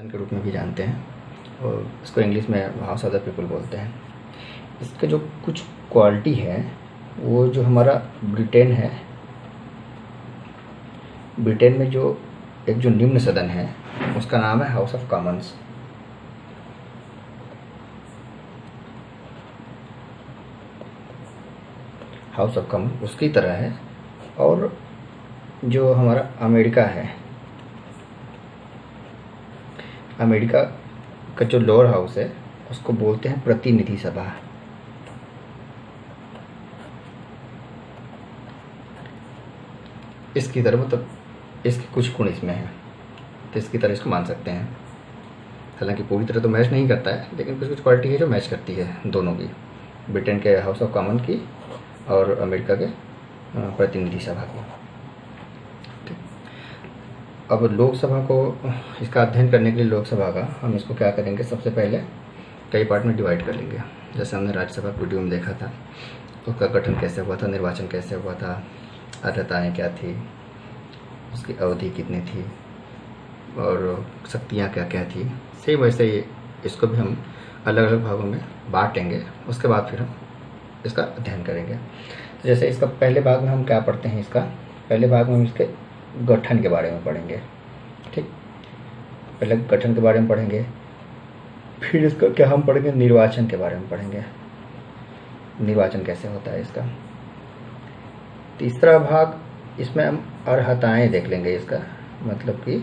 सदन के रूप में भी जानते हैं और इसको इंग्लिश में हाउस ऑफ द पीपल बोलते हैं। इसके जो कुछ क्वालिटी है वो जो हमारा ब्रिटेन है, ब्रिटेन में जो एक जो निम्न सदन है उसका नाम है house of Commons. House of common उसकी तरह है। और जो हमारा अमेरिका है, अमेरिका का जो लोअर हाउस है उसको बोलते हैं प्रतिनिधि सभा। इसकी तरह मतलब इसके कुछ गुण इसमें हैं तो इसकी तरह इसको मान सकते हैं। हालांकि पूरी तरह तो मैच नहीं करता है, लेकिन कुछ कुछ क्वालिटी है जो मैच करती है दोनों की, ब्रिटेन के हाउस ऑफ कॉमन की और अमेरिका के प्रतिनिधि सभा की। अब लोकसभा को, इसका अध्ययन करने के लिए लोकसभा का हम इसको क्या करेंगे, सबसे पहले कई पार्ट में डिवाइड कर लेंगे। जैसे हमने राज्यसभा वीडियो में देखा था, उसका गठन कैसे हुआ था, निर्वाचन कैसे हुआ था, अर्हताएँ क्या थी, उसकी अवधि कितनी थी और शक्तियाँ क्या क्या थी। सेम वैसे ही इसको भी हम अलग अलग भागों में बांटेंगे, उसके बाद फिर हम इसका अध्ययन करेंगे। तो जैसे इसका पहले भाग में हम क्या पढ़ते हैं, इसका पहले भाग में हम इसके गठन के बारे में पढ़ेंगे। ठीक, पहले गठन के बारे में पढ़ेंगे, फिर इसका क्या हम पढ़ेंगे, निर्वाचन के बारे में पढ़ेंगे, निर्वाचन कैसे होता है इसका। तीसरा भाग इसमें हम अर्हताएँ देख लेंगे, इसका मतलब कि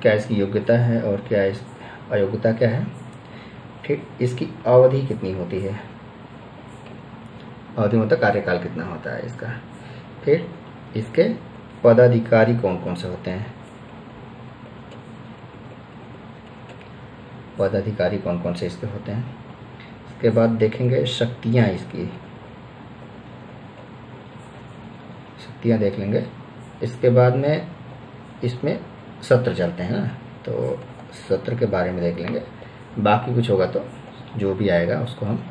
क्या इसकी योग्यता है और क्या इस अयोग्यता क्या है। ठीक, इसकी अवधि कितनी होती है, अवधि मतलब कार्यकाल कितना होता है इसका। फिर इसके पदाधिकारी कौन कौन से होते हैं, पदाधिकारी कौन कौन से इसके होते हैं। इसके बाद देखेंगे शक्तियाँ, इसकी शक्तियाँ देख लेंगे। इसके बाद में इसमें सत्र चलते हैं ना, तो सत्र के बारे में देख लेंगे। बाकी कुछ होगा तो जो भी आएगा उसको हम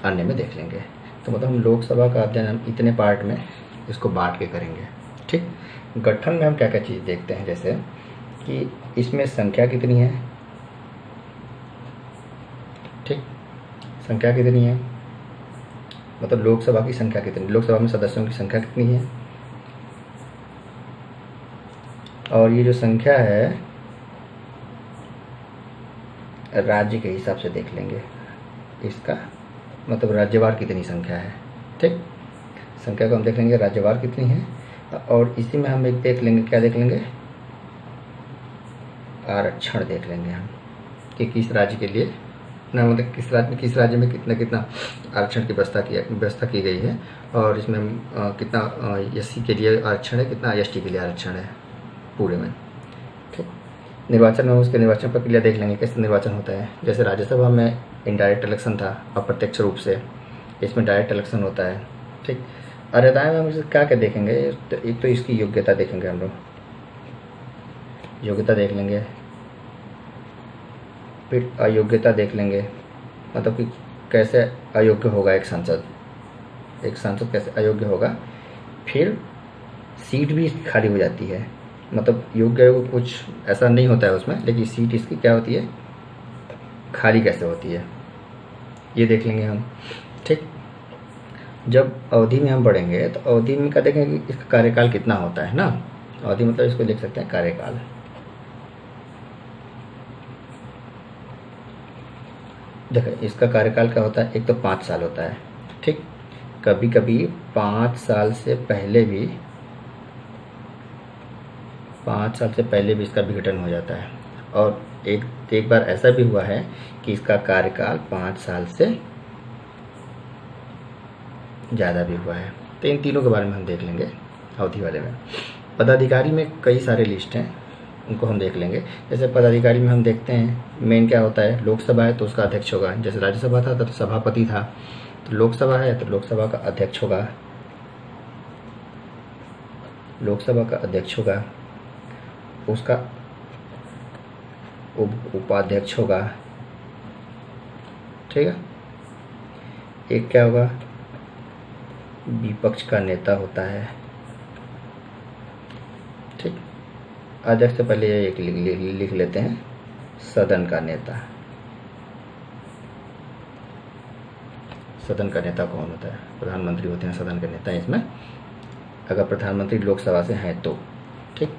अन्य में देख लेंगे। तो मतलब हम लोकसभा का अध्ययन हम इतने पार्ट में इसको बांट के करेंगे। ठीक, गठन में हम क्या क्या चीज़ देखते हैं, जैसे कि इसमें संख्या कितनी है। ठीक, संख्या कितनी है मतलब लोकसभा की संख्या कितनी, लोकसभा में सदस्यों की संख्या कितनी है। और ये जो संख्या है राज्य के हिसाब से देख लेंगे, इसका मतलब राज्यवार कितनी संख्या है। ठीक, संख्या को हम देख लेंगे, राज्यवार कितनी है। और इसी में हम एक देख लेंगे, क्या देख लेंगे, आरक्षण देख लेंगे हम कि किस राज्य के लिए ना, मतलब किस राज्य में कितना कितना आरक्षण की व्यवस्था की गई है और इसमें कितना एससी के लिए आरक्षण है, कितना एसटी के लिए आरक्षण है पूरे में। ठीक, निर्वाचन में उसके निर्वाचन प्रक्रिया देख लेंगे, कैसे निर्वाचन होता है। जैसे राज्यसभा में इनडायरेक्ट इलेक्शन था, अप्रत्यक्ष रूप से, इसमें डायरेक्ट इलेक्शन होता है। ठीक, अर्हताएँ में हम इसे क्या क्या देखेंगे, एक तो इसकी योग्यता देखेंगे, हम लोग योग्यता देख लेंगे। फिर अयोग्यता देख लेंगे, मतलब कि कैसे अयोग्य होगा एक सांसद कैसे अयोग्य होगा। फिर सीट भी इसकी खाली हो जाती है, मतलब योग्य कुछ ऐसा नहीं होता है उसमें, लेकिन सीट इसकी क्या होती है, खाली कैसे होती है, ये देख लेंगे हम। ठीक, जब अवधि में हम पढ़ेंगे तो अवधि में क्या देखेंगे, इसका कार्यकाल कितना होता है ना। अवधि मतलब इसको देख सकते हैं कार्यकाल। देखो इसका कार्यकाल क्या होता है, एक तो 5 साल होता है। ठीक, कभी कभी 5 साल से पहले भी इसका विघटन हो जाता है। और एक बार ऐसा भी हुआ है कि इसका कार्यकाल 5 साल से ज़्यादा भी हुआ है। तो इन तीनों के बारे में हम देख लेंगे अवधि वाले में। पदाधिकारी में कई सारे लिस्ट हैं, उनको हम देख लेंगे। जैसे पदाधिकारी में हम देखते हैं मेन क्या होता है, लोकसभा है तो उसका अध्यक्ष होगा। जैसे राज्यसभा था तो सभापति था, तो लोकसभा है तो लोकसभा का अध्यक्ष होगा, लोकसभा का अध्यक्ष होगा, उसका उपाध्यक्ष होगा। ठीक है, एक क्या होगा, विपक्ष का नेता होता है। ठीक, अध्यक्ष से पहले एक लिख लेते हैं, सदन का नेता। सदन का नेता कौन होता है? प्रधानमंत्री होते हैं सदन के नेता। इसमें अगर प्रधानमंत्री लोकसभा से हैं तो ठीक,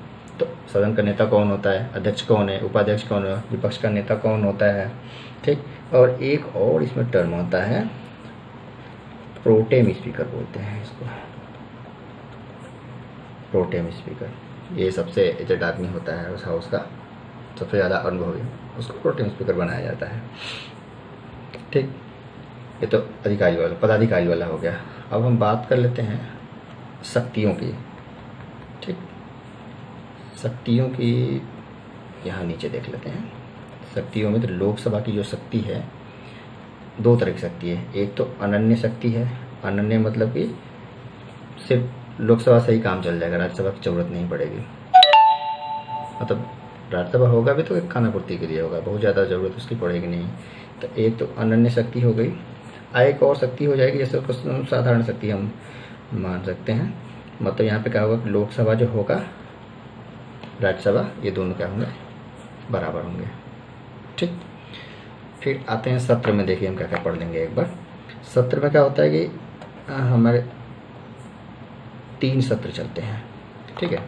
तो सदन का नेता कौन होता है? अध्यक्ष कौन है? उपाध्यक्ष कौन है? विपक्ष का नेता कौन होता है? ठीक। और एक और इसमें टर्म होता है प्रोटेम स्पीकर बोलते हैं इसको, प्रोटेम स्पीकर। ये सबसे एजेड आदमी होता है उस हाउस का, सबसे ज़्यादा अनुभवी, उसको प्रोटेम स्पीकर बनाया जाता है। ठीक, ये तो अधिकारी वाला, पदाधिकारी वाला हो गया। अब हम बात कर लेते हैं शक्तियों की। ठीक, शक्तियों की यहाँ नीचे देख लेते हैं। शक्तियों में तो लोकसभा की जो शक्ति है, दो तरह की शक्ति है। एक तो अनन्य शक्ति है। अनन्य मतलब कि सिर्फ लोकसभा से ही काम चल जाएगा, राज्यसभा की जरूरत नहीं पड़ेगी। मतलब राज्यसभा होगा भी तो एक खाना पूर्ति के लिए होगा, बहुत ज़्यादा ज़रूरत उसकी पड़ेगी नहीं। तो एक तो अनन्य शक्ति हो गई। एक और शक्ति हो जाएगी जैसे उसको साधारण शक्ति हम मान सकते हैं। मतलब यहाँ पे क्या होगा कि लोकसभा जो होगा, राज्यसभा, ये दोनों क्या होंगे? बराबर होंगे। ठीक, फिर आते हैं सत्र में। देखिए हम क्या क्या पढ़ लेंगे एक बार। सत्र में क्या होता है कि हमारे 3 सत्र चलते हैं। ठीक है,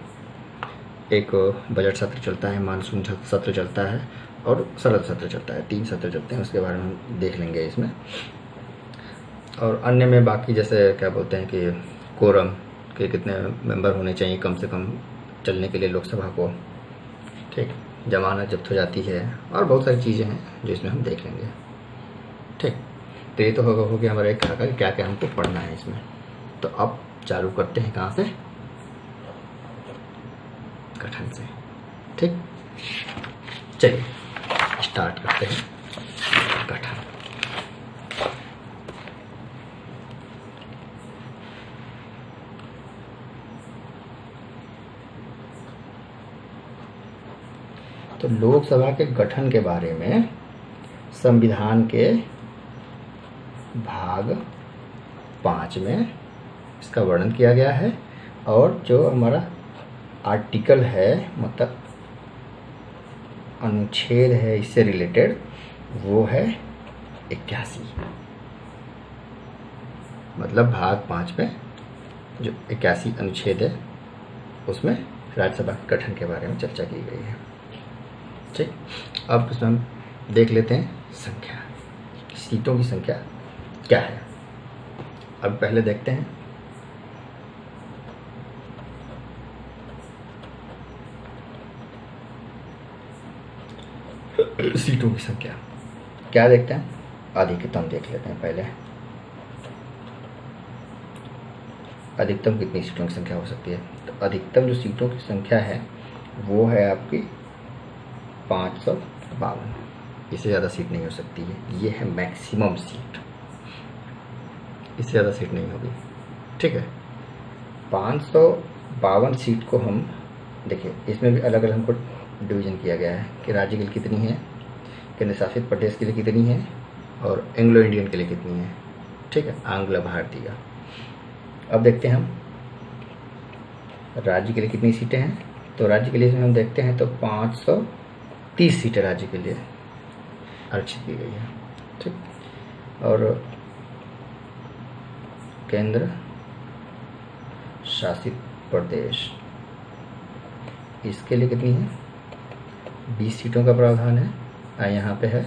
एक बजट सत्र चलता है, मानसून सत्र चलता है और शरद सत्र चलता है। 3 सत्र चलते हैं, उसके बारे में हम देख लेंगे इसमें। और अन्य में बाकी जैसे क्या बोलते हैं कि कोरम के कितने मेंबर होने चाहिए कम से कम चलने के लिए लोकसभा को। ठीक, जमानत जब्त हो जाती है और बहुत सारी चीज़ें हैं जो इसमें हम देख लेंगे। ठीक, तो ये तो हो गया हमारा एक कि क्या क्या हमको पढ़ना है इसमें। तो अब चालू करते हैं कहाँ से? गठन से। ठीक, चलिए स्टार्ट करते हैं गठन। तो लोकसभा के गठन के बारे में संविधान के भाग 5 में इसका वर्णन किया गया है। और जो हमारा आर्टिकल है, मतलब अनुच्छेद है इससे रिलेटेड, वो है 81। मतलब भाग 5 में जो 81 अनुच्छेद है उसमें राज्यसभा के गठन के बारे में चर्चा की गई है। ठीक, अब इसमें हम देख लेते हैं संख्या, सीटों की संख्या क्या है। अब पहले देखते हैं सीटों की संख्या। क्या देखते हैं? अधिकतम देख लेते हैं पहले। अधिकतम कितनी सीटों की संख्या हो सकती है? तो अधिकतम जो सीटों की संख्या है वो है आपकी 552। इससे ज़्यादा सीट नहीं हो सकती है। ये है मैक्सिमम सीट, इससे ज़्यादा सीट नहीं होगी। ठीक है, 552 सीट को हम देखिए, इसमें भी अलग अलग हमको डिवीज़न किया गया है कि राज्य के लिए कितनी है, केंद्र शासित प्रदेश के लिए कितनी है और एंग्लो इंडियन के लिए कितनी है। ठीक है, आंग्ल भारतीय। अब देखते हैं हम राज्य के लिए कितनी सीटें हैं। तो राज्य के लिए हम देखते हैं तो 530 सीटें राज्य के लिए आरक्षित की गई है। ठीक, और केंद्र शासित प्रदेश इसके लिए कितनी है? 20 सीटों का प्रावधान है। यहाँ पे है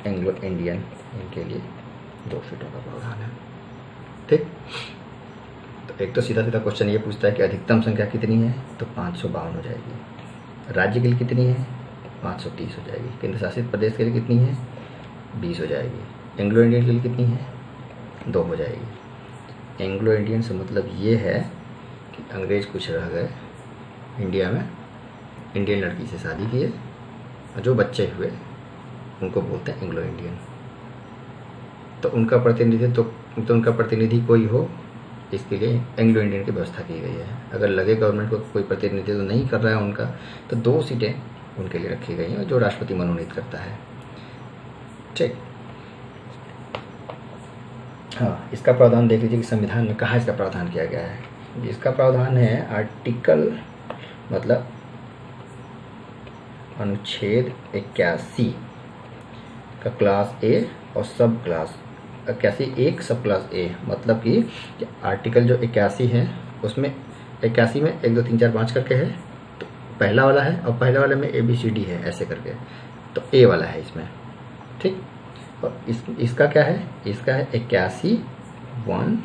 एंग्लो इंडियन, इनके लिए 2 सीटों का प्रावधान है। ठीक, तो एक तो सीधा सीधा क्वेश्चन ये पूछता है कि अधिकतम संख्या कितनी है, तो 552 हो जाएगी। राज्य के लिए कितनी है? 530 हो जाएगी। केंद्र शासित प्रदेश के लिए कितनी है? 20 हो जाएगी। एंग्लो इंडियन के लिए कितनी है? 2 हो जाएगी। एंग्लो इंडियन से मतलब ये है कि अंग्रेज कुछ रह गए इंडिया में, इंडियन लड़की से शादी किए और जो बच्चे हुए उनको बोलते हैं एंग्लो इंडियन। तो उनका प्रतिनिधित्व, तो उनका प्रतिनिधि कोई हो, इसके लिए एंग्लो इंडियन की व्यवस्था की गई है। अगर लगे गवर्नमेंट को कोई प्रतिनिधित्व नहीं कर रहा है उनका, तो 2 सीटें उनके लिए रखी गई हैं जो राष्ट्रपति मनोनीत करता है। ठीक, हाँ, इसका प्रावधान देख लीजिए कि संविधान में कहाँ इसका प्रावधान किया गया है। इसका प्रावधान है आर्टिकल, मतलब अनुच्छेद 81 का क्लास ए और सब क्लास 81 एक सब क्लास ए, मतलब कि आर्टिकल जो 81 है उसमें 81 में 1 2 3 4 5 करके है, तो पहला वाला है और पहले वाले में ABCD है ऐसे करके, तो ए वाला है इसमें, ठीक। और इसका क्या है, इसका है 81 1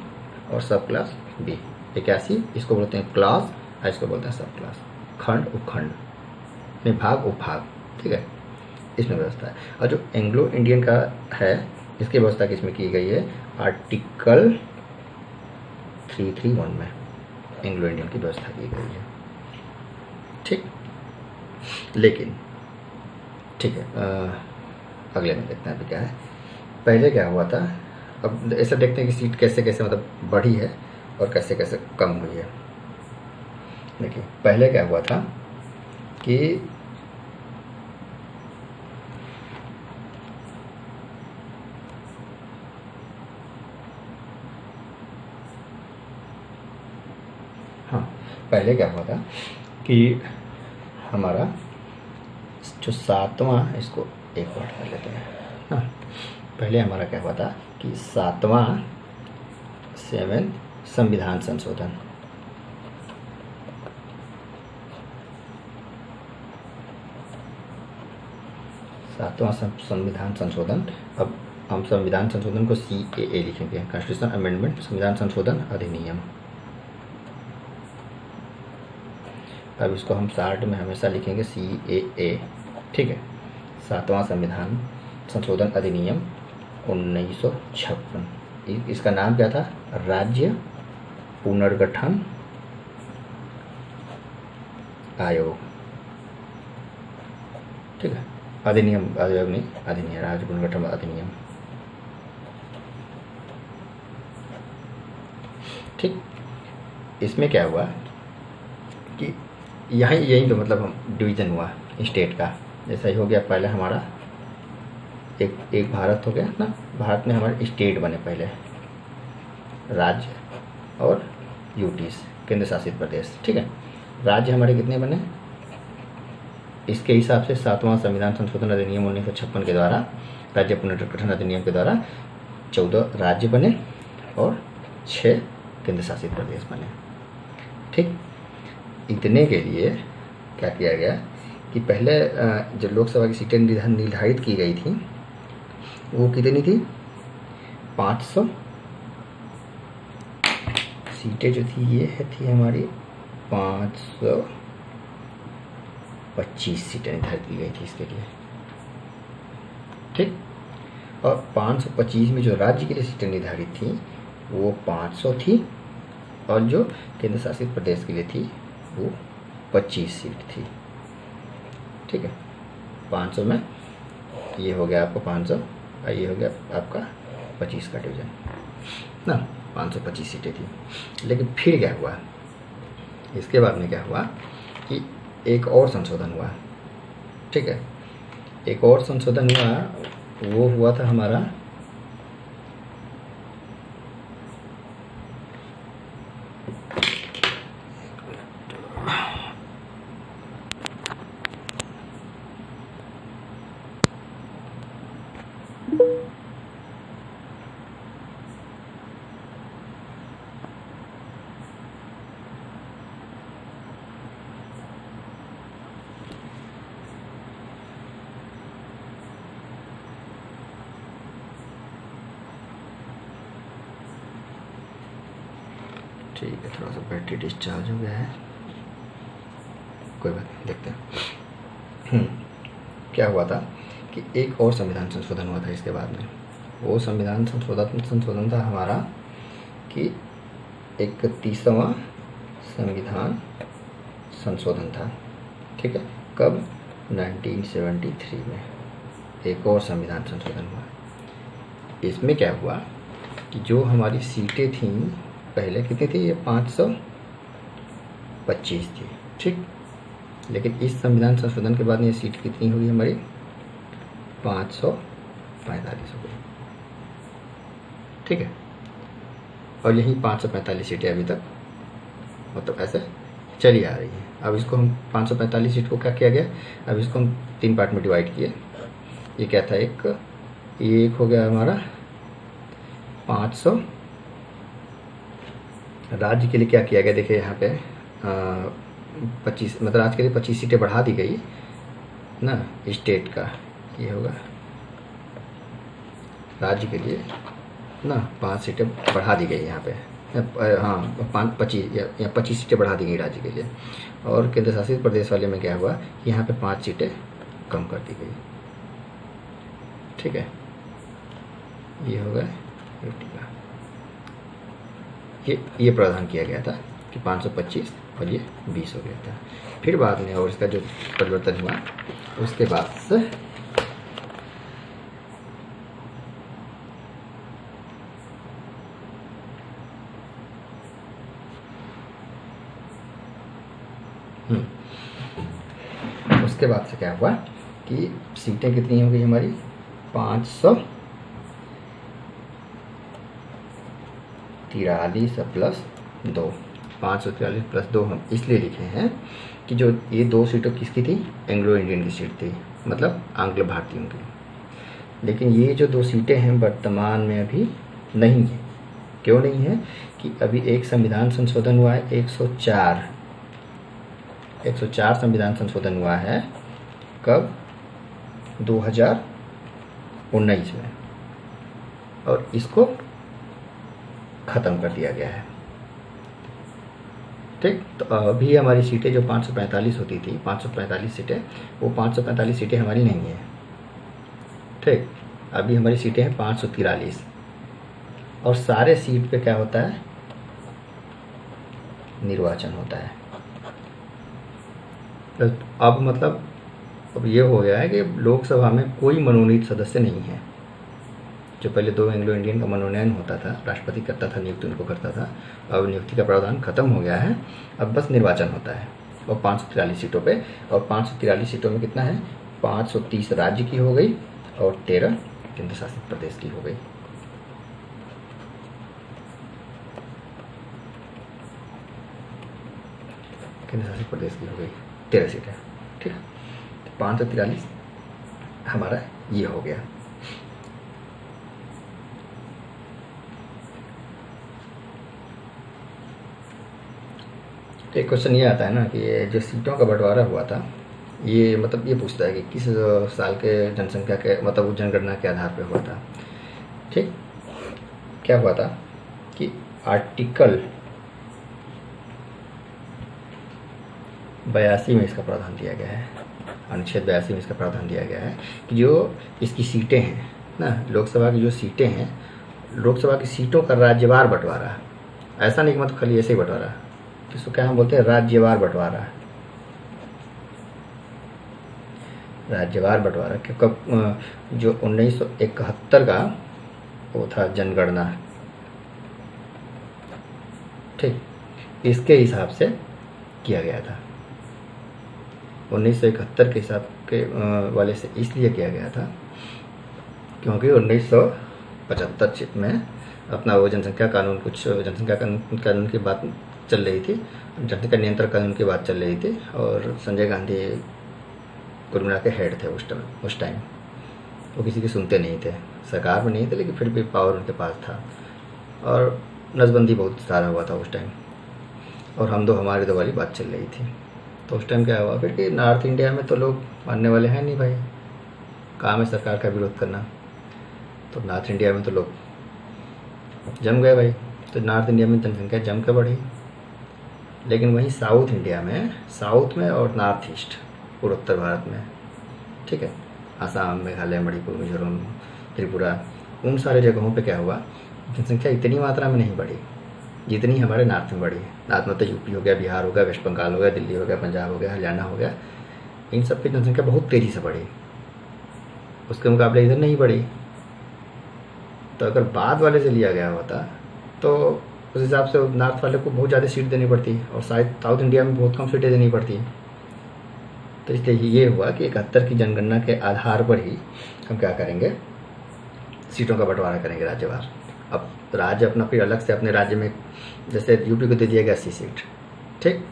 और सब क्लास बी। 81 इसको बोलते हैं क्लास और इसको बोलते हैं सब क्लास, खंड उपखंड में भाग उपभाग, ठीक है, इसमें व्यवस्था है। और जो एंग्लो इंडियन का है इसकी व्यवस्था किसमें की गई है, आर्टिकल 331 में एंग्लो इंडियन की व्यवस्था की गई है, ठीक। लेकिन ठीक है, अगले में देखते हैं अभी क्या है। पहले क्या हुआ था, अब ऐसा देखते हैं कि सीट कैसे कैसे मतलब बढ़ी है और कैसे कैसे कम हुई है। देखिए पहले क्या हुआ था कि पहले क्या हुआ था कि हमारा जो 7वां, इसको एक बार कर लेते हैं ना। पहले हमारा क्या हुआ था कि 7वां 7 संविधान संशोधन, संविधान संशोधन। अब हम संविधान संशोधन को CAA लिखेंगे, कॉन्स्टिट्यूशन अमेंडमेंट, संविधान संशोधन अधिनियम। अब इसको हम शार्ट में हमेशा लिखेंगे CAA, ठीक है। 7वां संविधान संशोधन अधिनियम 1956। इसका नाम क्या था, राज्य पुनर्गठन आयोग, ठीक है। अधिनियम, आयोग नहीं, अधिनियम, राज्य पुनर्गठन अधिनियम, ठीक। इसमें क्या हुआ कि यही तो मतलब हम डिवीज़न हुआ स्टेट का, जैसा ही हो गया। पहले हमारा एक भारत हो गया ना, भारत में हमारे स्टेट बने पहले, राज्य और यूटीज, केंद्र शासित प्रदेश, ठीक है। राज्य हमारे कितने बने, इसके हिसाब से 7वां संविधान संशोधन अधिनियम 1956 के द्वारा, राज्य पुनर्गठन अधिनियम के द्वारा 14 राज्य बने और 6 केंद्र शासित प्रदेश बने, ठीक। इतने के लिए क्या किया गया कि पहले जो लोकसभा की सीटें निर्धारित की गई थी वो कितनी थी, 500 सीटें जो थी, ये थी हमारी 525 सीटें निर्धारित की गई थी इसके लिए, ठीक। और 525 में जो राज्य के लिए सीटें निर्धारित थी वो 500 थी और जो केंद्र शासित प्रदेश के लिए थी वो 25 सीट थी, ठीक है। 500 में ये हो गया आपका 500 और ये हो गया आपका 25 का डिवीजन ना, 525 सीटें थी। लेकिन फिर क्या हुआ, इसके बाद में क्या हुआ कि एक और संशोधन हुआ, ठीक है। एक और संशोधन हुआ, वो हुआ था हमारा ठीक है, थोड़ा सा बैटरी डिस्चार्ज हो गया है, कोई बात नहीं, देखते हैं। क्या हुआ था कि एक और संविधान संशोधन हुआ था इसके बाद में। वो संविधान संशोधन था हमारा कि 31वां संविधान संशोधन था, ठीक है। कब, 1973 में एक और संविधान संशोधन हुआ। इसमें क्या हुआ कि जो हमारी सीटें थीं पहले कितनी थी, ये 525 थी, ठीक। लेकिन इस संविधान संशोधन के बाद ये सीट कितनी हुई हमारी, 545 हो गई, ठीक है। और यही 545 सीटें अभी तक मतलब ऐसे चली आ रही हैं। अब इसको हम 545 सीट को क्या किया गया, अब इसको हम 3 पार्ट में डिवाइड किए। ये क्या था, एक हो गया हमारा 500। राज्य के लिए क्या किया गया, देखिए यहाँ पे 25, मतलब आज के लिए 25 सीटें बढ़ा दी गई ना। स्टेट का ये होगा, राज्य के लिए ना 5 सीटें बढ़ा दी गई यहाँ पे, हाँ 25 सीटें बढ़ा दी गई राज्य के लिए। और केंद्र शासित प्रदेश वाले में क्या हुआ, यहाँ पे 5 सीटें कम कर दी गई। ठीक है, ये होगा 50 का, ये प्रावधान किया गया था कि 525 और ये 20 हो गया था। फिर बाद में और इसका जो परिवर्तन हुआ उसके बाद से उसके बाद से क्या हुआ कि सीटें कितनी हो गई हमारी, 543 प्लस 2, 543 प्लस 2 हम इसलिए लिखे हैं कि जो ये 2 सीटें किसकी थी, एंग्लो इंडियन की सीट थी, मतलब आंग्ल भारतीयों की। लेकिन ये जो 2 सीटें हैं वर्तमान में अभी नहीं है। क्यों नहीं है कि अभी एक संविधान संशोधन हुआ है, 104 संविधान संशोधन हुआ है। कब, 2019 में, और इसको ख़त्म कर दिया गया है। ठीक, तो अभी हमारी सीटें जो 545 होती थी, 545 सीटें, वो 545 सीटें हमारी नहीं है। ठीक, अभी हमारी सीटें हैं 543, और सारे सीट पे क्या होता है, निर्वाचन होता है। तो अब मतलब अब ये हो गया है कि लोकसभा में कोई मनोनीत सदस्य नहीं है। जो पहले 2 एंग्लो इंडियन का मनोनयन होता था, राष्ट्रपति करता था, नियुक्ति उनको करता था, अब नियुक्ति का प्रावधान खत्म हो गया है। अब बस निर्वाचन होता है, और 543 सीटों पे, और 543 सीटों में कितना है, 530 राज्य की हो गई और 13 केंद्र शासित प्रदेश की हो गई। केंद्र शासित प्रदेश की हो गई 13 सीटें। ठीक, 543 हमारा ये हो गया। एक क्वेश्चन ये आता है ना कि ये जो सीटों का बंटवारा हुआ था, ये मतलब ये पूछता है कि किस साल के जनसंख्या के, मतलब जनगणना के आधार पर हुआ था। ठीक, क्या हुआ था कि आर्टिकल 82 में इसका प्रावधान दिया गया है, अनुच्छेद 82 में इसका प्रावधान दिया गया है कि जो इसकी सीटें हैं ना, लोकसभा की जो सीटें हैं, लोकसभा की सीटों का राज्यवार बंटवारा, ऐसा नहीं कि मतलब खाली ऐसे ही बंटवारा, इसको क्या हम बोलते हैं, राज्यवार बंटवारा। राज्यवार बंटवारा क्योंकि जो 1971 का वो था जनगणना, ठीक, इसके हिसाब से किया गया था। 1971 के हिसाब के वाले से इसलिए किया गया था क्योंकि 1975 में अपना वो जनसंख्या कानून, कुछ जनसंख्या कानून की बात चल रही थी, जनसंख्या नियंत्रण कानून की बात चल रही थी, और संजय गांधी कुल मिला के हेड थे उस टाइम। वो किसी की सुनते नहीं थे, सरकार में नहीं थे, लेकिन फिर भी पावर उनके पास था, और नसबंदी बहुत सारा हुआ था उस टाइम, और हम दो हमारे दो वाली बात चल रही थी। तो उस टाइम क्या हुआ फिर कि नॉर्थ इंडिया में तो लोग मानने वाले हैं नहीं भाई, काम है सरकार का विरोध करना, तो नॉर्थ इंडिया में तो लोग जम गए भाई। तो नॉर्थ इंडिया में जनसंख्या जम के बढ़ी, लेकिन वहीं साउथ इंडिया में, साउथ में और नॉर्थ ईस्ट, पूर्वोत्तर भारत में, ठीक है, आसाम, मेघालय, मणिपुर, मिजोरम, त्रिपुरा, उन सारे जगहों पे क्या हुआ, जनसंख्या इतनी मात्रा में नहीं बढ़ी जितनी हमारे नॉर्थ में बढ़ी। नॉर्थ में तो यूपी हो गया, बिहार हो गया, वेस्ट बंगाल हो गया, दिल्ली हो गया, पंजाब हो गया, हरियाणा हो गया, इन सब की जनसंख्या बहुत तेज़ी से बढ़ी, उसके मुकाबले इधर नहीं बढ़ी। तो अगर बाद वाले से लिया गया होता तो उस हिसाब से नॉर्थ वाले को बहुत ज़्यादा सीट देनी पड़ती, और शायद साउथ इंडिया में बहुत कम सीटें देनी पड़ती। तो इसलिए ये हुआ कि 71 की जनगणना के आधार पर ही हम क्या करेंगे, सीटों का बंटवारा करेंगे राज्यवार। अब राज्य अपना फिर अलग से अपने राज्य में, जैसे यूपी को दे दिया गया 80 सीट, ठीक,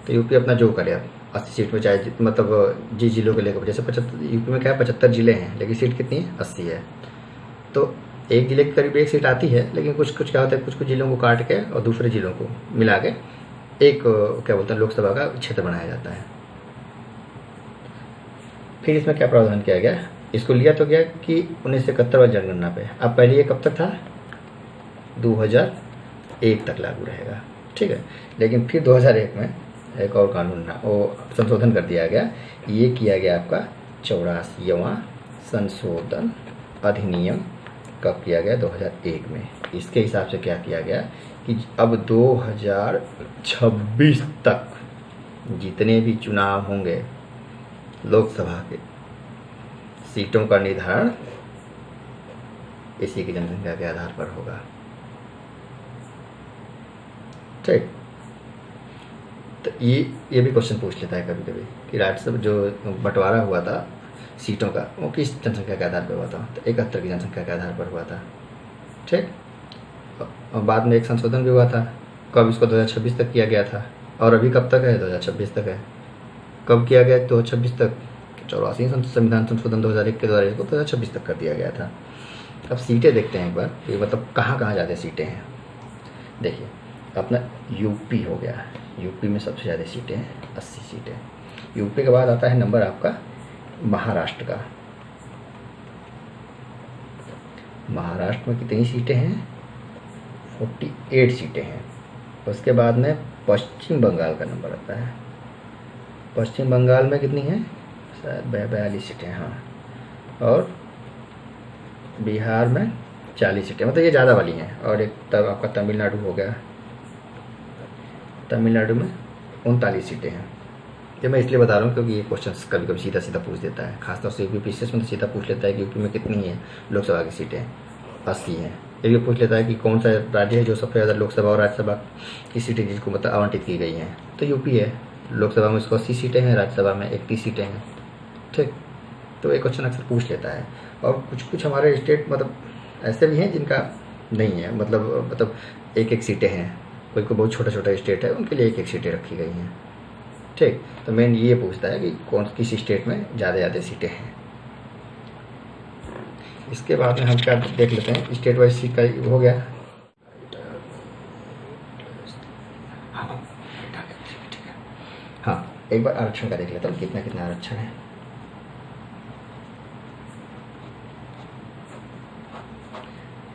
तो यूपी अपना जो करे अब 80 सीट में, चाहे मतलब जिलों के लेकर, जैसे 75 यूपी में क्या है 75 जिले हैं, लेकिन सीट कितनी है 80 है। तो एक जिले के करीब एक सीट आती है, लेकिन कुछ कुछ क्या होता है, कुछ कुछ जिलों को काट के और दूसरे जिलों को मिला के एक क्या बोलते हैं लोकसभा का क्षेत्र बनाया जाता है। फिर इसमें क्या प्रावधान किया गया, इसको लिया तो गया कि 1971 वाली जनगणना पे। अब पहले ये कब तक था, 2001 तक लागू रहेगा, ठीक है। लेकिन फिर 2001 में एक और कानून वो संशोधन कर दिया गया। ये किया गया आपका 84वां संशोधन अधिनियम। कब किया गया, 2001 में। इसके हिसाब से क्या किया गया कि अब 2026 तक जितने भी चुनाव होंगे लोकसभा के, सीटों का निर्धारण इसी की जनसंख्या के आधार पर होगा, ठीक। तो ये भी क्वेश्चन पूछ लेता है कभी कभी कि राज्यसभा जो बंटवारा हुआ था सीटों का, वो किस जनसंख्या के आधार पर हुआ था, तो 71 की जनसंख्या के आधार पर हुआ था, ठीक। और बाद में एक संशोधन भी हुआ था, कब इसको 2026 तक किया गया था, और अभी कब तक है, 2026 तक है। कब किया गया, 2026 तक। 84 संविधान संशोधन 2001 के द्वारा इसको 2026 तक कर दिया गया था। अब सीटें देखते हैं एक बार, ये मतलब कहाँ कहाँ ज़्यादा सीटें हैं। देखिए अपना यूपी हो गया, यूपी में सबसे ज़्यादा सीटें हैं, 80 सीटें। यूपी के बाद आता है नंबर आपका महाराष्ट्र का। महाराष्ट्र में कितनी सीटें हैं, 48 सीटें हैं। उसके बाद में पश्चिम बंगाल का नंबर आता है। पश्चिम बंगाल में कितनी है, शायद 42 सीटें, हाँ। और बिहार में 40 सीटें, मतलब ये ज़्यादा वाली हैं। और एक तब आपका तमिलनाडु हो गया, तमिलनाडु में 39 सीटें हैं। ये मैं इसलिए बता रहा हूँ क्योंकि ये क्वेश्चन कभी कभी सीधा सीधा पूछ देता है, खासतौर से यूपी पीसीएस में तो सीधा पूछ लेता है कि यूपी में कितनी है लोकसभा की सीटें, 80 हैं। ये भी पूछ लेता है कि कौन सा राज्य है जो सबसे ज़्यादा लोकसभा और राज्यसभा की सीटें जिसको मतलब आवंटित की गई हैं, तो यूपी है। लोकसभा में उसको 80 सीटें हैं, राज्यसभा में 31 सीटें हैं, ठीक। तो ये क्वेश्चन अक्सर पूछ लेता है। और कुछ कुछ हमारे स्टेट मतलब ऐसे भी हैं जिनका नहीं है, मतलब एक एक सीटें हैं। कोई बहुत छोटा छोटा स्टेट है, उनके लिए एक एक सीटें रखी गई हैं, ठीक। तो मेन ये पूछता है कि कौन किस स्टेट में ज़्यादा सीटें हैं। इसके बाद में हम क्या देख लेते हैं, स्टेट वाइज सीट का हो गया। हाँ, एक बार आरक्षण का देख लेता हूँ, कितना कितना आरक्षण है।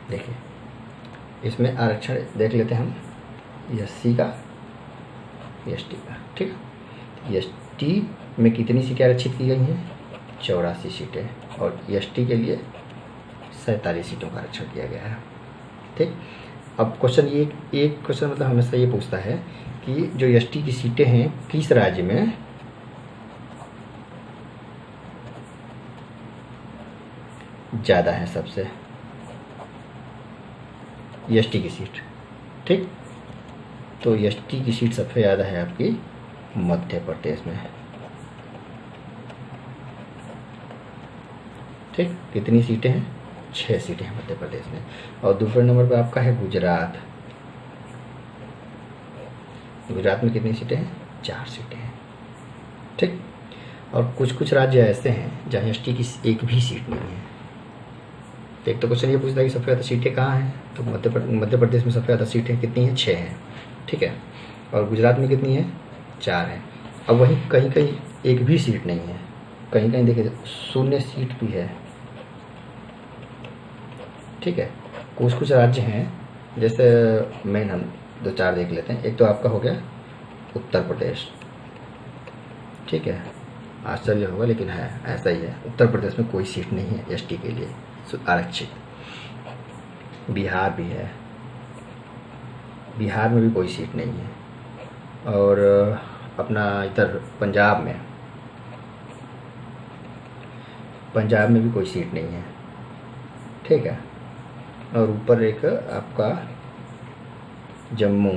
देखिए इसमें आरक्षण देख लेते हैं हम, एससी का, एसटी का, ठीक। एसटी में कितनी सीटें आरक्षित की गई हैं, 84 सीटें। और एसटी के लिए 47 सीटों का आरक्षण किया गया है, ठीक। अब क्वेश्चन ये एक क्वेश्चन मतलब हमेशा ये पूछता है कि जो एसटी की सीटें हैं किस राज्य में ज़्यादा है, सबसे एसटी की सीट, ठीक। तो एसटी की सीट सबसे ज़्यादा है आपकी मध्य प्रदेश में, ठीक। कितनी सीटें हैं, 6 सीटें हैं मध्य प्रदेश में। और दूसरे नंबर पर आपका है गुजरात। गुजरात में कितनी सीटें हैं, 4 सीटें हैं, ठीक। और कुछ कुछ राज्य ऐसे हैं जहाँ एसटी की एक भी सीट नहीं है। एक तो क्वेश्चन ये पूछता है कि सबसे ज़्यादा सीटें कहाँ हैं, तो मध्य प्रदेश में सबसे ज़्यादा सीटें कितनी हैं, 6 हैं, ठीक है। और गुजरात में कितनी है, 4 हैं। अब वहीं कहीं कहीं एक भी सीट नहीं है, कहीं कहीं देखिए 0 सीट भी है, ठीक है। कुछ कुछ राज्य हैं, जैसे मेन हम 2-4 देख लेते हैं। एक तो आपका हो गया उत्तर प्रदेश, ठीक है। आश्चर्य होगा लेकिन है ऐसा ही है, उत्तर प्रदेश में कोई सीट नहीं है एसटी के लिए आरक्षित। बिहार भी है, बिहार में भी कोई सीट नहीं है। और अपना इधर पंजाब में भी कोई सीट नहीं है, ठीक है। और ऊपर एक आपका जम्मू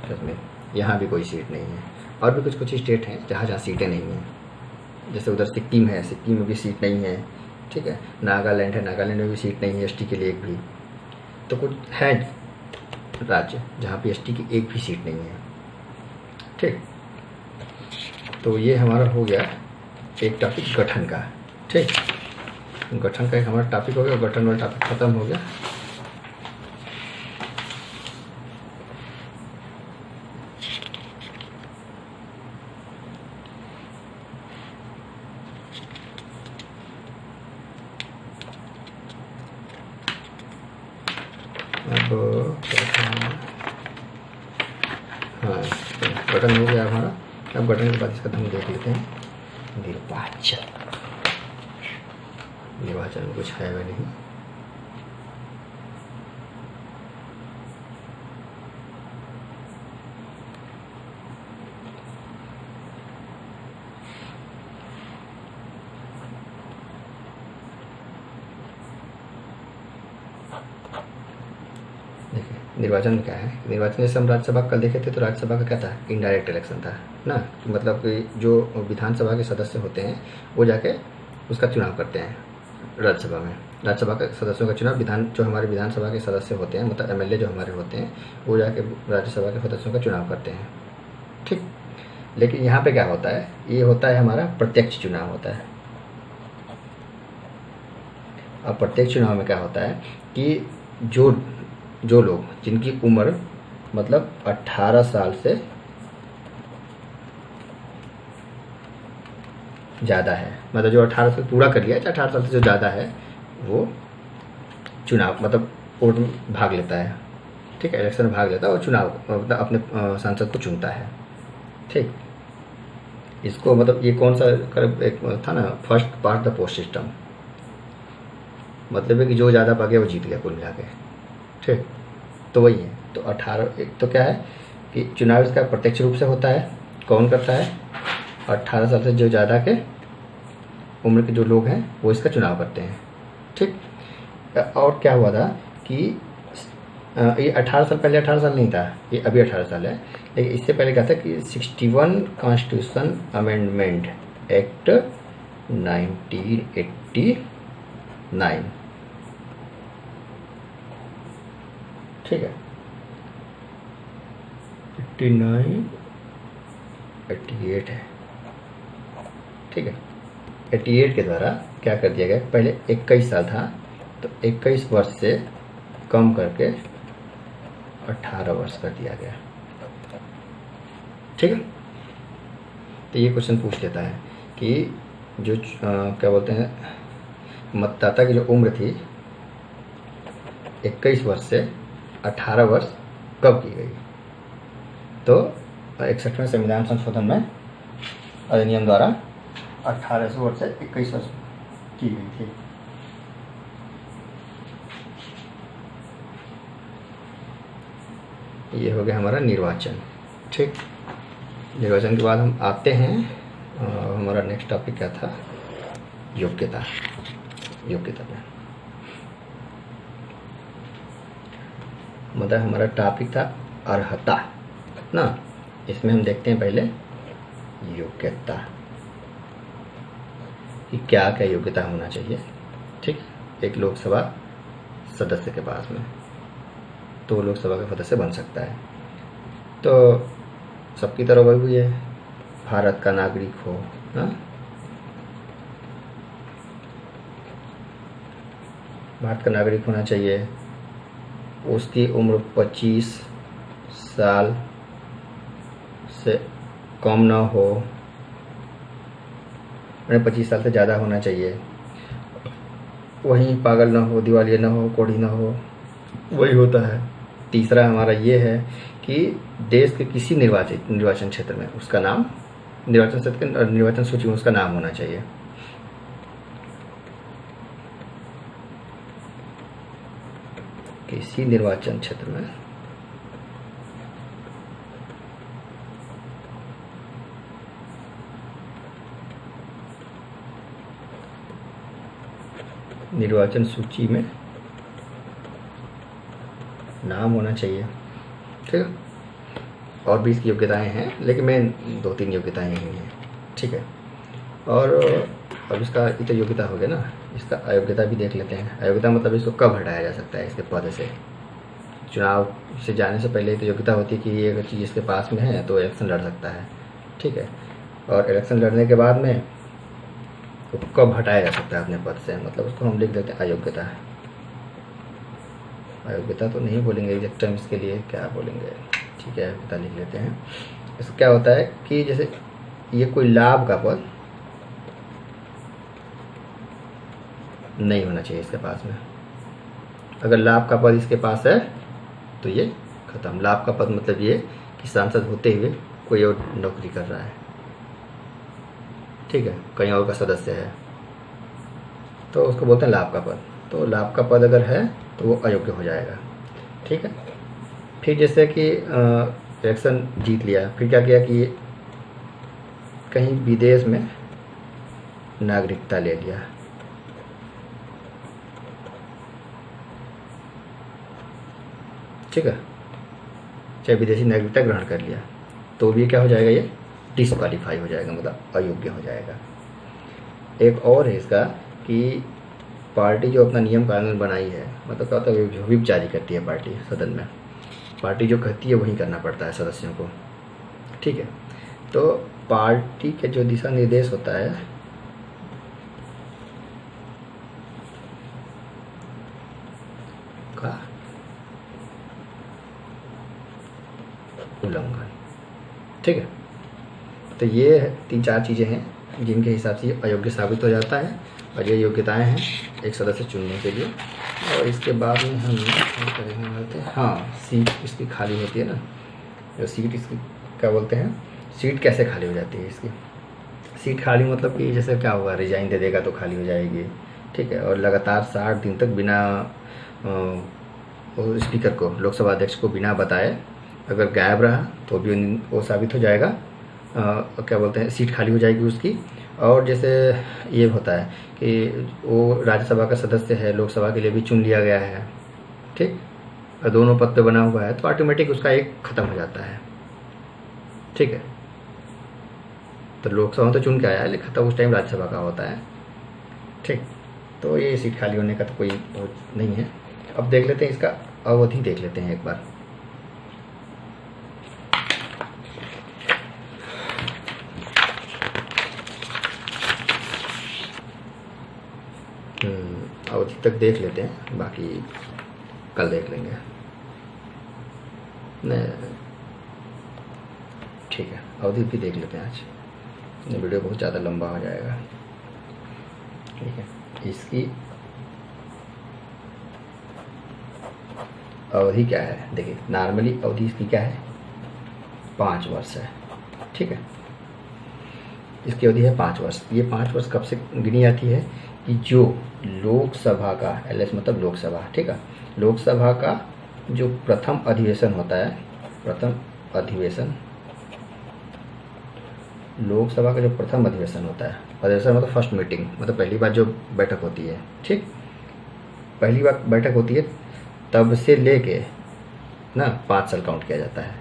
कश्मीर, यहाँ भी कोई सीट नहीं है। और भी कुछ कुछ स्टेट हैं जहाँ सीटें नहीं हैं, जैसे उधर सिक्किम है, सिक्किम में भी सीट नहीं है, ठीक है। नागालैंड है, नागालैंड में भी सीट नहीं है एसटी के लिए एक भी। तो कुछ है राज्य जहाँ पे एसटी की एक भी सीट नहीं है। ठीक, तो ये हमारा हो गया एक टॉपिक गठन का। ठीक, गठन का एक हमारा टॉपिक हो गया, गठन वाला टॉपिक खत्म हो गया। अब हाँ, गठन हो गया हमारा। अब गठन के बाद इसका हम देख लेते हैं निर्वाचन। निर्वाचन में कुछ है नहीं। देखिए निर्वाचन में क्या है, निर्वाचन जैसे हम राज्यसभा कल देखे थे तो राज्यसभा का क्या था, इनडायरेक्ट इलेक्शन था ना, मतलब कि जो विधानसभा के सदस्य होते हैं वो जाके उसका चुनाव करते हैं राज्यसभा में। राज्यसभा के सदस्यों का चुनाव जो हमारे विधानसभा के सदस्य होते हैं, मतलब एमएलए जो हमारे होते हैं, वो जाके राज्यसभा के सदस्यों का चुनाव करते हैं। ठीक, लेकिन यहाँ पे क्या होता है, ये होता है हमारा प्रत्यक्ष चुनाव होता है। अब प्रत्यक्ष चुनाव में क्या होता है कि जो लोग जिनकी उम्र मतलब 18 साल से ज़्यादा है, मतलब जो 18 साल पूरा कर लिया है, 18 साल से जो ज़्यादा है वो चुनाव मतलब वोट में भाग लेता है। ठीक है, इलेक्शन में भाग लेता है और चुनाव मतलब अपने सांसद को चुनता है। ठीक, इसको मतलब ये कौन सा एक था ना, first part the post system, मतलब है कि जो ज़्यादा पा गया वो जीत गया कुल मिला के। ठीक, तो वही है। तो 18 एक तो क्या है कि चुनाव इसका प्रत्यक्ष रूप से होता है। कौन करता है, 18 साल से जो ज़्यादा के उम्र के जो लोग हैं वो इसका चुनाव करते हैं। ठीक, और क्या हुआ था कि ये 18 साल, पहले 18 साल नहीं था, ये अभी 18 साल है, लेकिन इससे पहले क्या था कि 61 कॉन्स्टिट्यूशन अमेंडमेंट एक्ट 1989। ठीक है, 88 है। ठीक है, 88 के द्वारा क्या कर दिया गया, पहले 21 साल था तो 21 वर्ष से कम करके 18 वर्ष कर दिया गया। ठीक है, तो ये क्वेश्चन पूछ लेता है कि जो क्या बोलते हैं, मतदाता की जो उम्र थी 21 वर्ष से 18 वर्ष कब की गई, तो 61वें संविधान संशोधन में अधिनियम द्वारा 18 वर्ष से 21 वर्ष की गई थी। ये हो गया हमारा निर्वाचन। ठीक, निर्वाचन के बाद हम आते हैं हमारा नेक्स्ट टॉपिक क्या था, योग्यता। योग्यता पे मतलब हमारा टॉपिक था अर्हता ना। इसमें हम देखते हैं पहले योग्यता कि क्या क्या योग्यता होना चाहिए। ठीक, एक लोकसभा सदस्य के पास में तो लोकसभा का सदस्य बन सकता है, तो सबकी तरह वही हुई है, भारत का नागरिक हो ना, भारत का नागरिक होना चाहिए, उसकी उम्र 25 साल से कम ना हो, 25 साल से ज़्यादा होना चाहिए, वहीं पागल ना हो, दिवालिया ना हो, कोढ़ी ना हो, वही होता है। तीसरा हमारा ये है कि देश के किसी निर्वाचन क्षेत्र में उसका नाम, निर्वाचन क्षेत्र के निर्वाचन सूची में उसका नाम होना चाहिए। किसी निर्वाचन क्षेत्र में निर्वाचन सूची में नाम होना चाहिए। ठीक है, और भी इसकी योग्यताएं हैं, लेकिन मैं 2-3 योग्यताएं ही हैं। ठीक है, और अब इसका इतना योग्यता हो गया ना, इसका अयोग्यता भी देख लेते हैं। अयोग्यता मतलब इसको कब हटाया जा सकता है इसके पद से। चुनाव से जाने से पहले तो योग्यता होती है कि ये अगर चीज़ इसके पास में है तो इलेक्शन लड़ सकता है, ठीक है। और इलेक्शन लड़ने के बाद में वो कब हटाया जा सकता है अपने पद से, मतलब उसको हम लिख देते हैं अयोग्यता। अयोग्यता तो नहीं बोलेंगे एग्जैक्ट टर्म, इसके लिए क्या बोलेंगे, ठीक है, अयोग्यता लिख लेते हैं। इसका क्या होता है कि जैसे ये कोई लाभ का पद नहीं होना चाहिए इसके पास में। अगर लाभ का पद इसके पास है तो ये खत्म। लाभ का पद मतलब ये कि सांसद होते हुए कोई और नौकरी कर रहा है, ठीक है, कहीं और का सदस्य है, तो उसको बोलते हैं लाभ का पद। तो लाभ का पद अगर है तो वो अयोग्य हो जाएगा, ठीक है। फिर जैसे कि इलेक्शन जीत लिया, फिर क्या किया कि कहीं विदेश में नागरिकता ले लिया, ठीक है, चाहे विदेशी नागरिकता ग्रहण कर लिया, तो भी क्या हो जाएगा, ये डिस्क्वालीफाई हो जाएगा, मतलब अयोग्य हो जाएगा। एक और है इसका कि पार्टी जो अपना नियम कानून बनाई है, मतलब क्या होता है, व्हिप जारी करती है पार्टी सदन में, पार्टी जो कहती है वही करना पड़ता है सदस्यों को, ठीक है। तो पार्टी के जो दिशा निर्देश होता है का उल्लंघन, ठीक है। तो ये 3-4 चीज़ें हैं जिनके हिसाब से ये अयोग्य साबित हो जाता है, और ये योग्यताएं हैं एक सदस्य चुनने के लिए। और इसके बाद में हम क्या करेंगे, हाँ, सीट इसकी खाली होती है ना, जो सीट इसकी क्या बोलते हैं, सीट कैसे खाली हो जाती है इसकी। सीट खाली मतलब कि जैसे क्या होगा, रिजाइन दे देगा तो खाली हो जाएगी, ठीक है। और लगातार 60 दिन तक बिना स्पीकर को, लोकसभा अध्यक्ष को बिना बताए अगर गायब रहा तो भी वो साबित हो जाएगा, क्या बोलते हैं, सीट खाली हो जाएगी उसकी। और जैसे ये होता है कि वो राज्यसभा का सदस्य है, लोकसभा के लिए भी चुन लिया गया है, ठीक, और दोनों पद पे बना हुआ है, तो ऑटोमेटिक उसका एक खत्म हो जाता है, ठीक है। तो लोकसभा तो चुन के आया है, लेकिन खत्म उस टाइम राज्यसभा का होता है, ठीक। तो ये सीट खाली होने का तो कोई बहुत नहीं है। अब देख लेते हैं इसका अवधि, देख लेते हैं एक बार। अवधि तक देख लेते हैं, बाकी कल देख लेंगे, ठीक है। अवधि भी देख लेते हैं आज, ये वीडियो बहुत ज़्यादा लंबा हो जाएगा, ठीक है। इसकी अवधि क्या है, देखिए, नॉर्मली अवधि इसकी क्या है, 5 वर्ष है, ठीक है। इसकी अवधि है 5 वर्ष। ये 5 वर्ष कब से गिनी जाती है कि जो लोकसभा का, LS मतलब लोकसभा, ठीक है, लोकसभा का जो प्रथम अधिवेशन होता है, प्रथम अधिवेशन, लोकसभा का जो प्रथम अधिवेशन होता है, अधिवेशन मतलब फर्स्ट मीटिंग, मतलब पहली बार जो बैठक होती है, ठीक, पहली बार बैठक होती है, तब से लेके ना 5 साल काउंट किया जाता है,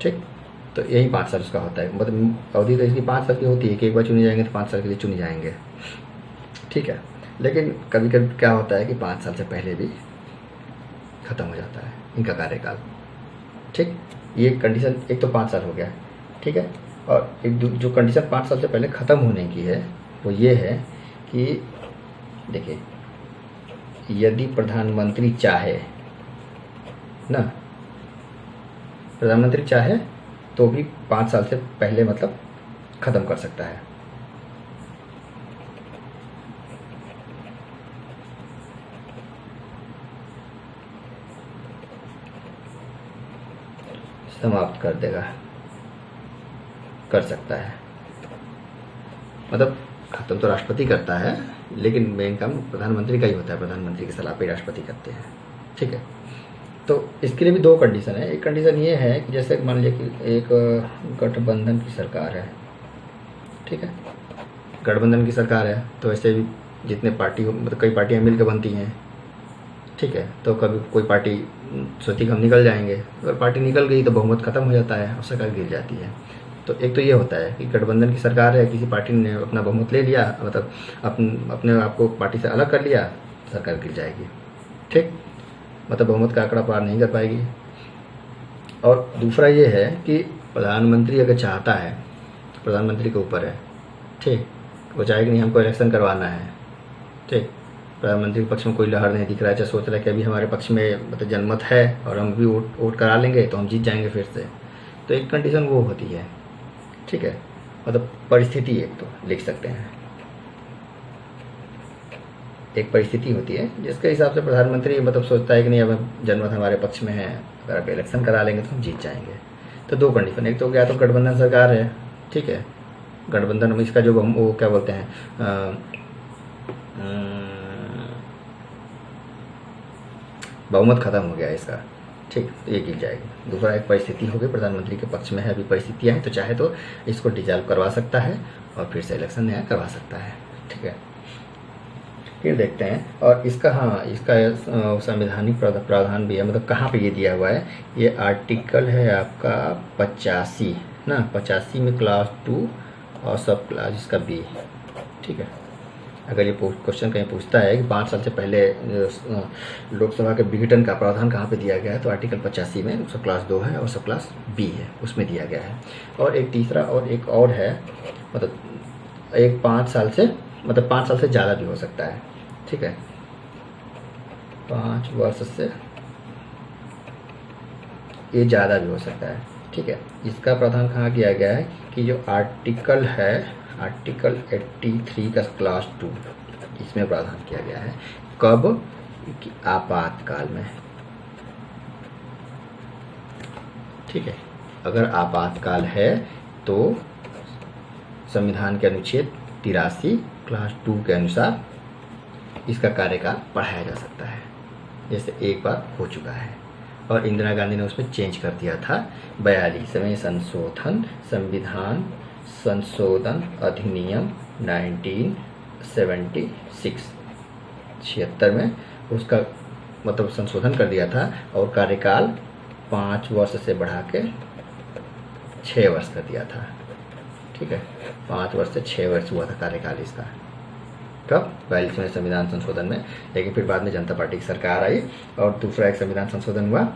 ठीक। तो यही 5 साल उसका होता है, मतलब अवधि तो इसकी 5 साल की होती है कि एक बार चुने जाएंगे तो 5 साल के लिए चुने जाएंगे, ठीक है। लेकिन कभी कभी क्या होता है कि 5 साल से पहले भी ख़त्म हो जाता है इनका कार्यकाल, ठीक। ये कंडीशन एक तो 5 साल हो गया, ठीक है। और एक जो कंडीशन 5 साल से पहले ख़त्म होने की है वो ये है कि देखिए, यदि प्रधानमंत्री चाहे ना, प्रधानमंत्री चाहे तो भी 5 साल से पहले मतलब ख़त्म कर सकता है, समाप्त कर देगा, कर सकता है, मतलब खत्म तो राष्ट्रपति करता है, लेकिन मेन काम प्रधानमंत्री का ही होता है, प्रधानमंत्री की सलाह पे राष्ट्रपति करते हैं, ठीक है। तो इसके लिए भी 2 कंडीशन है। एक कंडीशन ये है कि जैसे मान लीजिए कि एक गठबंधन की सरकार है, ठीक है, गठबंधन की सरकार है, तो ऐसे भी जितने पार्टी, मतलब कई पार्टियाँ मिलकर बनती हैं, ठीक है। तो कभी कोई पार्टी सोचती कि हम निकल जाएंगे, अगर पार्टी निकल गई तो बहुमत खत्म हो जाता है और सरकार गिर जाती है। तो एक तो ये होता है कि गठबंधन की सरकार है, किसी पार्टी ने अपना बहुमत ले लिया, मतलब अपने आप को पार्टी से अलग कर लिया, सरकार गिर जाएगी, ठीक। मतलब बहुमत का आंकड़ा पार नहीं कर पाएगी। और दूसरा ये है कि प्रधानमंत्री अगर चाहता है, प्रधानमंत्री के ऊपर है, ठीक, वो चाहे कि नहीं हमको इलेक्शन करवाना है, ठीक, प्रधानमंत्री के पक्ष में कोई लहर नहीं दिख रहा है, चाहे सोच रहा है कि अभी हमारे पक्ष में मतलब जनमत है और हम भी वोट करा लेंगे तो हम जीत जाएंगे फिर से, तो एक कंडीशन वो होती है, ठीक है, मतलब परिस्थिति एक तो लिख सकते हैं, एक परिस्थिति होती है जिसके हिसाब से प्रधानमंत्री मतलब सोचता है कि नहीं अब जनमत हमारे पक्ष में है, अगर आप इलेक्शन करा लेंगे तो हम जीत जाएंगे। तो दो कंडीशन, एक तो क्या तो गठबंधन सरकार है, ठीक है, गठबंधन में इसका जो वो क्या बोलते हैं बहुमत खत्म हो गया इसका, ठीक, तो ये गिर जाएगी। दूसरा एक परिस्थिति होगी, प्रधानमंत्री के पक्ष में है, अभी परिस्थितियाँ हैं, तो चाहे तो इसको डिजॉल्व करवा सकता है और फिर से इलेक्शन नया करवा सकता है, ठीक है। फिर देखते हैं और इसका, हाँ, इसका संवैधानिक प्रावधान भी है, मतलब कहाँ पे ये दिया हुआ है, ये आर्टिकल है आपका 85 ना, 85 में क्लास 2 और सब क्लास इसका बी, ठीक है। अगर ये क्वेश्चन कहीं पूछता है कि 5 साल से पहले लोकसभा के विघटन का प्रावधान कहाँ पे दिया गया है, तो आर्टिकल 85 में सब क्लास 2 है और सब क्लास बी है, उसमें दिया गया है। और एक तीसरा और एक और है, मतलब एक 5 साल से, मतलब 5 साल से ज़्यादा भी हो सकता है, ठीक है, 5 वर्ष से ये ज़्यादा भी हो सकता है, ठीक है। इसका प्रावधान कहाँ किया गया है कि जो आर्टिकल है, आर्टिकल 83 का क्लास 2, इसमें प्रावधान किया गया है, कब कि आपातकाल में, ठीक है। अगर आपातकाल है तो संविधान के अनुच्छेद 83 क्लास 2 के अनुसार इसका कार्यकाल बढ़ाया जा सकता है, जैसे एक बार हो चुका है और इंदिरा गांधी ने उसमें चेंज कर दिया था 42वें संविधान संशोधन अधिनियम 1976 में उसका मतलब संशोधन कर दिया था और कार्यकाल 5 वर्ष से बढ़ा के 6 वर्ष कर दिया था, ठीक है, 5 वर्ष से 6 वर्ष हुआ था कार्यकाल इसका, कब 42वें संविधान संशोधन में। लेकिन फिर बाद में जनता पार्टी की सरकार आई और दूसरा एक संविधान संशोधन हुआ,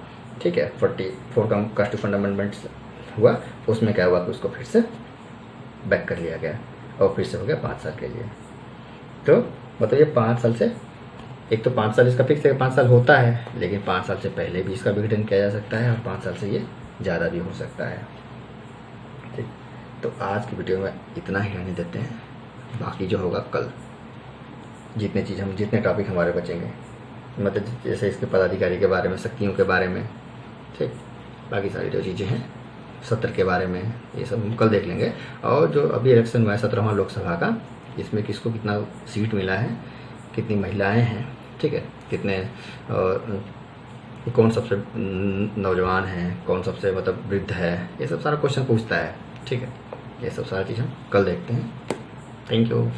ठीक है, 44 का कॉन्स्टिट्यूशन अमेंडमेंट्स हुआ, उसमें क्या हुआ कि उसको फिर से बैक कर लिया गया और फिर से हो गया 5 साल के लिए। तो मतलब ये 5 साल से, एक तो 5 साल इसका फिक्स है, 5 साल होता है, लेकिन 5 साल से पहले भी इसका विघटन किया जा सकता है और 5 साल से ये ज़्यादा भी हो सकता है, ठीक। तो आज की वीडियो में इतना ही रहने देते हैं, बाकी जो होगा कल, जितने टॉपिक हमारे बचेंगे, मतलब जैसे इसके पदाधिकारी के बारे में, शक्तियों के बारे में, ठीक, बाकी सारी जो चीज़ें हैं, सत्र के बारे में, ये सब हम कल देख लेंगे। और जो अभी इलेक्शन हुआ है 17वां लोकसभा का, इसमें किसको कितना सीट मिला है, कितनी महिलाएं हैं, ठीक है, कितने कौन सबसे नौजवान हैं, कौन सबसे मतलब वृद्ध है, ये सब सारा क्वेश्चन पूछता है, ठीक है। ये सब सारा चीज़ हम कल देखते हैं। Thank you.